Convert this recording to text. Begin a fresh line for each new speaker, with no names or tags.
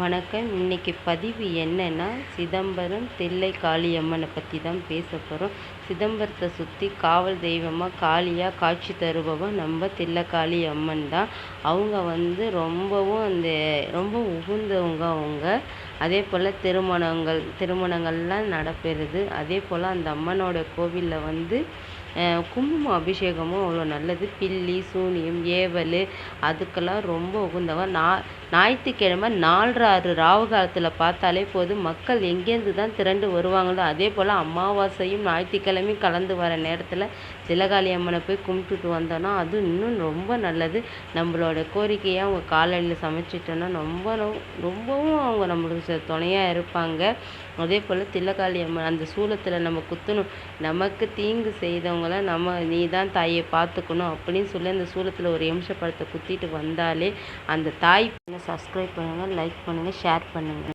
வணக்கம். இன்னைக்கு பதிவு என்னன்னா, சிதம்பரம் தில்லை காளியம்மனை பற்றி தான் பேச போகிறோம். சிதம்பரத்தை சுற்றி காவல் தெய்வமாக காளியாக காட்சி தருபவன் நம்ம தில்லைக்காளி அம்மன் தான். அவங்க ரொம்ப உகந்தவங்க அவங்க. அதே போல் திருமணங்கள்லாம் நடைபெறுது. அதே போல் அந்த அம்மனோட கோவிலில் குங்குமம் அபிஷேகமும் அவ்வளோ நல்லது. பில்லி சூனியம் ஏவல் அதுக்கெல்லாம் ரொம்ப உகந்தவன். ஞாயிற்றுக்கிழமை 4:30 ராவு காலத்தில் பார்த்தாலே போதும், மக்கள் எங்கேருந்து தான் திரண்டு வருவாங்களோ. அதே போல் அமாவாசையும் ஞாயிற்றுக்கிழமையும் கலந்து வர நேரத்தில் தில்லைக்காளி அம்மனை போய் கும்பிட்டுட்டு வந்தோன்னா அது இன்னும் ரொம்ப நல்லது. நம்மளோட கோரிக்கையை அவங்க காலையில் சமைச்சிட்டோன்னா ரொம்பவும் அவங்க நம்மளுக்கு துணையாக இருப்பாங்க. அதே போல் தில்லைக்காளி அம்மன் அந்த சூலத்தில் நம்ம குத்தணும். நமக்கு தீங்கு செய்தவங்கள நீ தான் தாயை பார்த்துக்கணும் அப்படின்னு சொல்லி அந்த சூலத்தில் ஒரு எம்ச படத்தை குத்திட்டு வந்தாலே அந்த தாய். சப்ஸ்கிரைப் பண்ணுங்கள், லைக் பண்ணுங்கள், ஷேர் பண்ணுங்கள்.